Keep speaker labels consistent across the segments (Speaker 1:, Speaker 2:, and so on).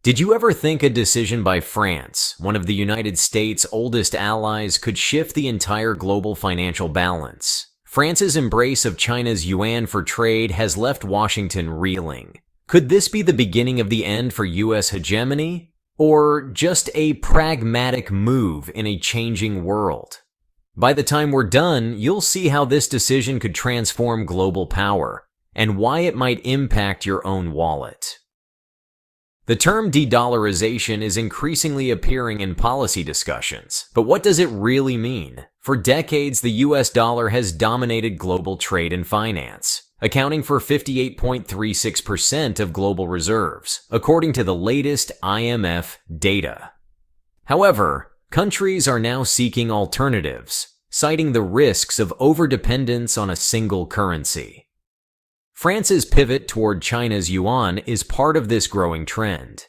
Speaker 1: Did you ever think a decision by France, one of the United States' oldest allies, could shift the entire global financial balance? France's embrace of China's yuan for trade has left Washington reeling. Could this be the beginning of the end for U.S. hegemony? Or just a pragmatic move in a changing world? By the time we're done, you'll see how this decision could transform global power, and why it might impact your own wallet. The term dedollarization is increasingly appearing in policy discussions, but what does it really mean? For decades, the US dollar has dominated global trade and finance, accounting for 58.36% of global reserves, according to the latest IMF data. However, countries are now seeking alternatives, citing the risks of overdependence on a single currency. France's pivot toward China's yuan is part of this growing trend.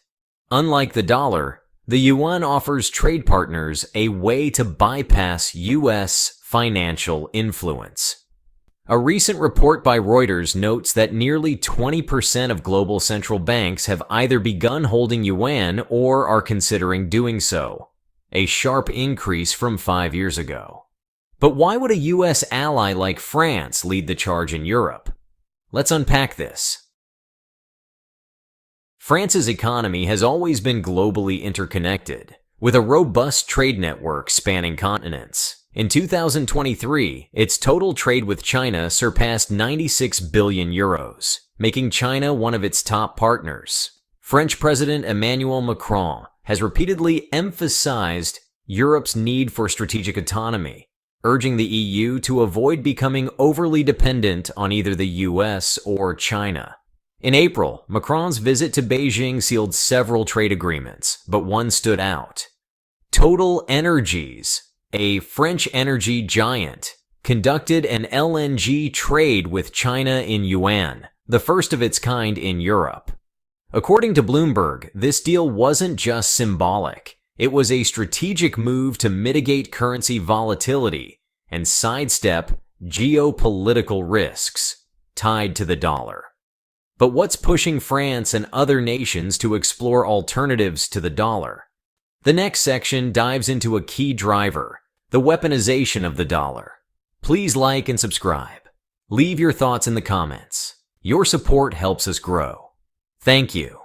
Speaker 1: Unlike the dollar, the yuan offers trade partners a way to bypass U.S. financial influence. A recent report by Reuters notes that nearly 20% of global central banks have either begun holding yuan or are considering doing so, a sharp increase from 5 years ago. But why would a U.S. ally like France lead the charge in Europe? Let's unpack this. France's economy has always been globally interconnected, with a robust trade network spanning continents. In 2023, its total trade with China surpassed 96 billion euros, making China one of its top partners. French President Emmanuel Macron has repeatedly emphasized Europe's need for strategic autonomy, urging the EU to avoid becoming overly dependent on either the US or China. In April, Macron's visit to Beijing sealed several trade agreements, but one stood out. TotalEnergies, a French energy giant, conducted an LNG trade with China in yuan, the first of its kind in Europe. According to Bloomberg, this deal wasn't just symbolic. It was a strategic move to mitigate currency volatility and sidestep geopolitical risks tied to the dollar. But what's pushing France and other nations to explore alternatives to the dollar? The next section dives into a key driver, the weaponization of the dollar. Please like and subscribe. Leave your thoughts in the comments. Your support helps us grow. Thank you.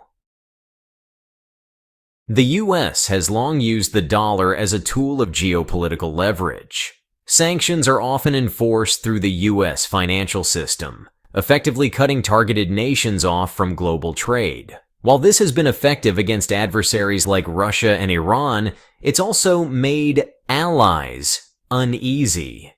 Speaker 1: The U.S. has long used the dollar as a tool of geopolitical leverage. Sanctions are often enforced through the U.S. financial system, effectively cutting targeted nations off from global trade. While this has been effective against adversaries like Russia and Iran, it's also made allies uneasy.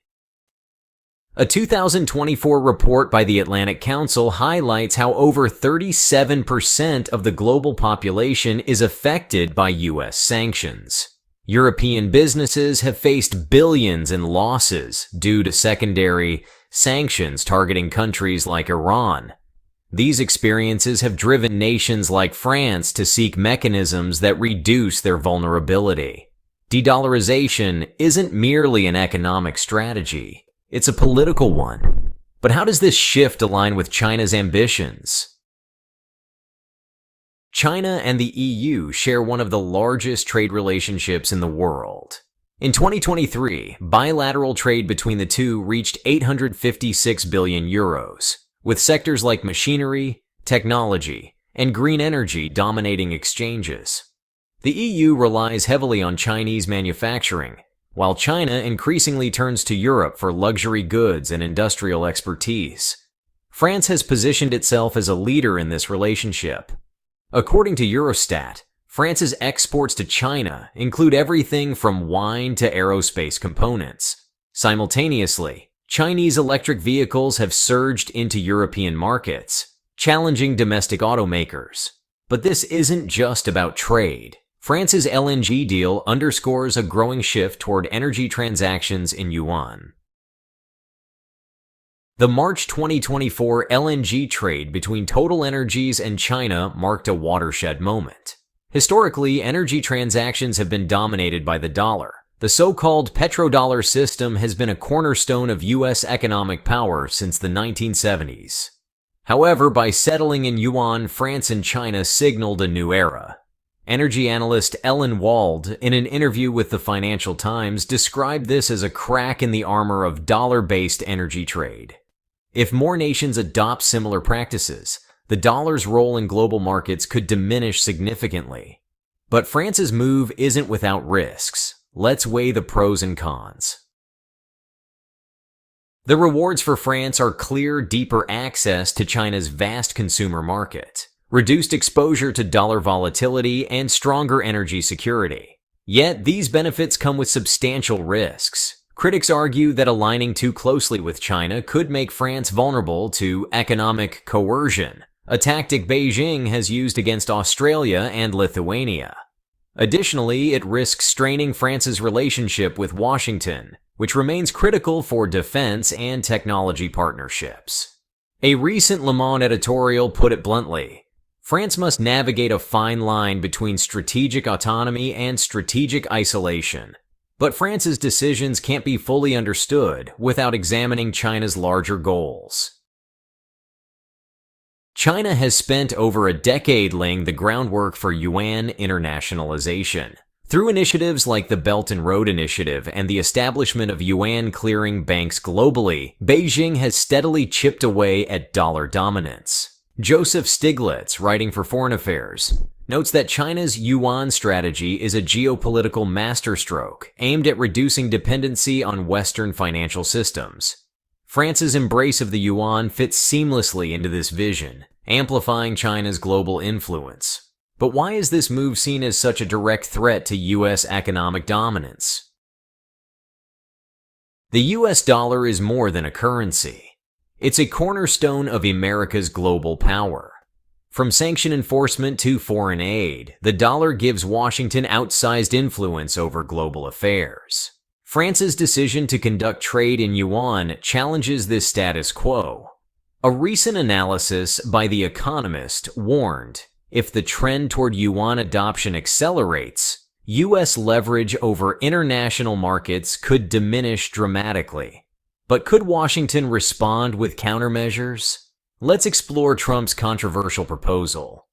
Speaker 1: A 2024 report by the Atlantic Council highlights how over 37% of the global population is affected by U.S. sanctions. European businesses have faced billions in losses due to secondary sanctions targeting countries like Iran. These experiences have driven nations like France to seek mechanisms that reduce their vulnerability. De-dollarization isn't merely an economic strategy. It's a political one. But how does this shift align with China's ambitions? China and the EU share one of the largest trade relationships in the world. In 2023, bilateral trade between the two reached 856 billion euros, with sectors like machinery, technology, and green energy dominating exchanges. The EU relies heavily on Chinese manufacturing, while China increasingly turns to Europe for luxury goods and industrial expertise. France has positioned itself as a leader in this relationship. According to Eurostat, France's exports to China include everything from wine to aerospace components. Simultaneously, Chinese electric vehicles have surged into European markets, challenging domestic automakers. But this isn't just about trade. France's LNG deal underscores a growing shift toward energy transactions in yuan. The March 2024 LNG trade between TotalEnergies and China marked a watershed moment. Historically, energy transactions have been dominated by the dollar. The so-called petrodollar system has been a cornerstone of U.S. economic power since the 1970s. However, by settling in yuan, France and China signaled a new era. Energy analyst Ellen Wald, in an interview with the Financial Times, described this as a crack in the armor of dollar-based energy trade. If more nations adopt similar practices, the dollar's role in global markets could diminish significantly. But France's move isn't without risks. Let's weigh the pros and cons. The rewards for France are clear, deeper access to China's vast consumer market, reduced exposure to dollar volatility, and stronger energy security. Yet, these benefits come with substantial risks. Critics argue that aligning too closely with China could make France vulnerable to economic coercion, a tactic Beijing has used against Australia and Lithuania. Additionally, it risks straining France's relationship with Washington, which remains critical for defense and technology partnerships. A recent Le Monde editorial put it bluntly: France must navigate a fine line between strategic autonomy and strategic isolation. But France's decisions can't be fully understood without examining China's larger goals. China has spent over a decade laying the groundwork for yuan internationalization. Through initiatives like the Belt and Road Initiative and the establishment of yuan clearing banks globally, Beijing has steadily chipped away at dollar dominance. Joseph Stiglitz, writing for Foreign Affairs, notes that China's yuan strategy is a geopolitical masterstroke aimed at reducing dependency on Western financial systems. France's embrace of the yuan fits seamlessly into this vision, amplifying China's global influence. But why is this move seen as such a direct threat to U.S. economic dominance? The U.S. dollar is more than a currency. It's a cornerstone of America's global power. From sanction enforcement to foreign aid, the dollar gives Washington outsized influence over global affairs. France's decision to conduct trade in yuan challenges this status quo. A recent analysis by The Economist warned, if the trend toward yuan adoption accelerates, U.S. leverage over international markets could diminish dramatically. But could Washington respond with countermeasures? Let's explore Trump's controversial proposal.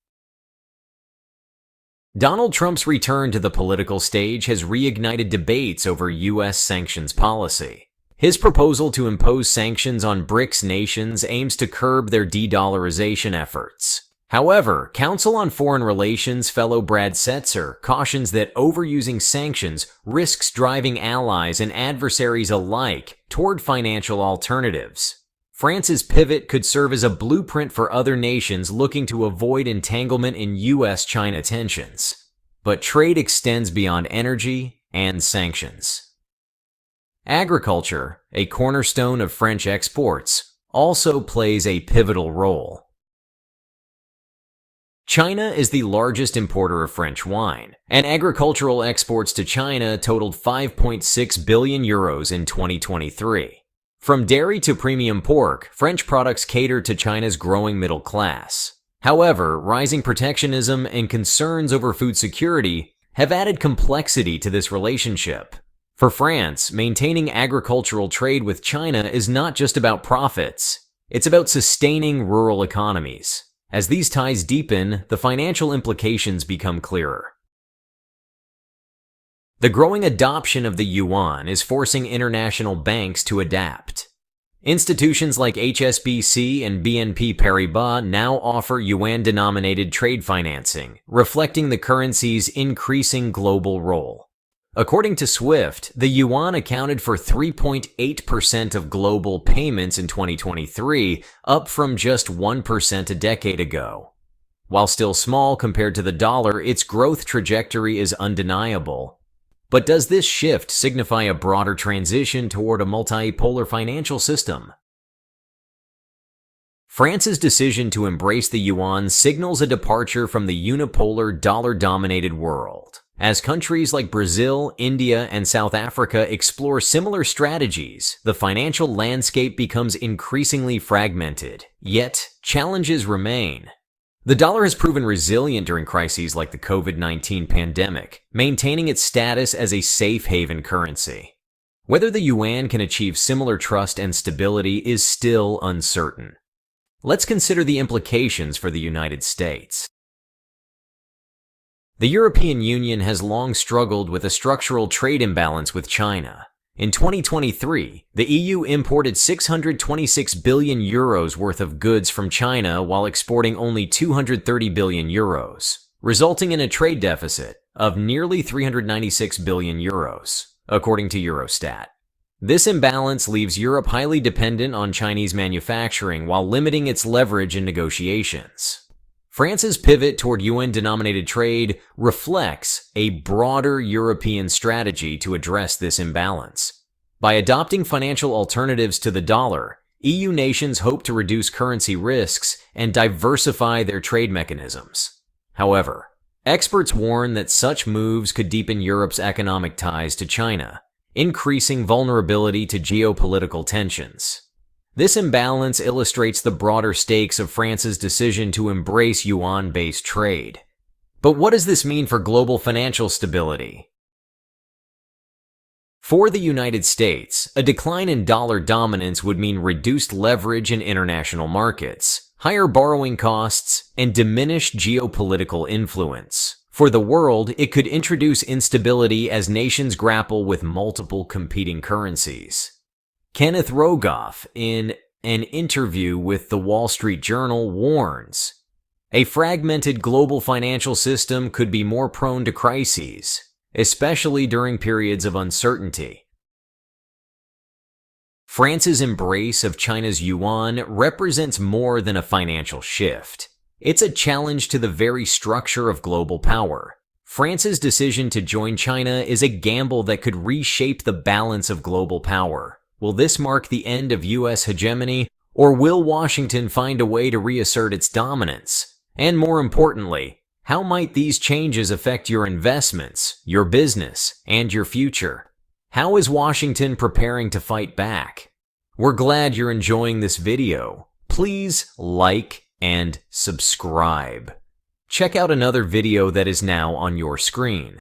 Speaker 1: Donald Trump's return to the political stage has reignited debates over U.S. sanctions policy. His proposal to impose sanctions on BRICS nations aims to curb their de-dollarization efforts. However, Counsel on Foreign Relations fellow Brad Setzer cautions that overusing sanctions risks driving allies and adversaries alike toward financial alternatives. France's pivot could serve as a blueprint for other nations looking to avoid entanglement in U.S.-China tensions. But trade extends beyond energy and sanctions. Agriculture, a cornerstone of French exports, also plays a pivotal role. China is the largest importer of French wine, and agricultural exports to China totaled 5.6 billion euros in 2023. From dairy to premium pork, French products cater to China's growing middle class. However, rising protectionism and concerns over food security have added complexity to this relationship. For France, maintaining agricultural trade with China is not just about profits, it's about sustaining rural economies. As these ties deepen, the financial implications become clearer. The growing adoption of the yuan is forcing international banks to adapt. Institutions like HSBC and BNP Paribas now offer yuan-denominated trade financing, reflecting the currency's increasing global role. According to SWIFT, the yuan accounted for 3.8% of global payments in 2023, up from just 1% a decade ago. While still small compared to the dollar, its growth trajectory is undeniable. But does this shift signify a broader transition toward a multipolar financial system? France's decision to embrace the yuan signals a departure from the unipolar dollar-dominated world. As countries like Brazil, India, and South Africa explore similar strategies, the financial landscape becomes increasingly fragmented. Yet, challenges remain. The dollar has proven resilient during crises like the COVID-19 pandemic, maintaining its status as a safe haven currency. Whether the yuan can achieve similar trust and stability is still uncertain. Let's consider the implications for the United States. The European Union has long struggled with a structural trade imbalance with China. In 2023, the EU imported 626 billion euros worth of goods from China while exporting only 230 billion euros, resulting in a trade deficit of nearly 396 billion euros, according to Eurostat. This imbalance leaves Europe highly dependent on Chinese manufacturing while limiting its leverage in negotiations. France's pivot toward yuan-denominated trade reflects a broader European strategy to address this imbalance. By adopting financial alternatives to the dollar, EU nations hope to reduce currency risks and diversify their trade mechanisms. However, experts warn that such moves could deepen Europe's economic ties to China, increasing vulnerability to geopolitical tensions. This imbalance illustrates the broader stakes of France's decision to embrace yuan-based trade. But what does this mean for global financial stability? For the United States, a decline in dollar dominance would mean reduced leverage in international markets, higher borrowing costs, and diminished geopolitical influence. For the world, it could introduce instability as nations grapple with multiple competing currencies. Kenneth Rogoff, in an interview with the Wall Street Journal, warns, a fragmented global financial system could be more prone to crises, especially during periods of uncertainty. France's embrace of China's yuan represents more than a financial shift. It's a challenge to the very structure of global power. France's decision to join China is a gamble that could reshape the balance of global power. Will this mark the end of U.S. hegemony, or will Washington find a way to reassert its dominance? And more importantly, how might these changes affect your investments, your business, and your future? How is Washington preparing to fight back? We're glad you're enjoying this video. Please like and subscribe. Check out another video that is now on your screen.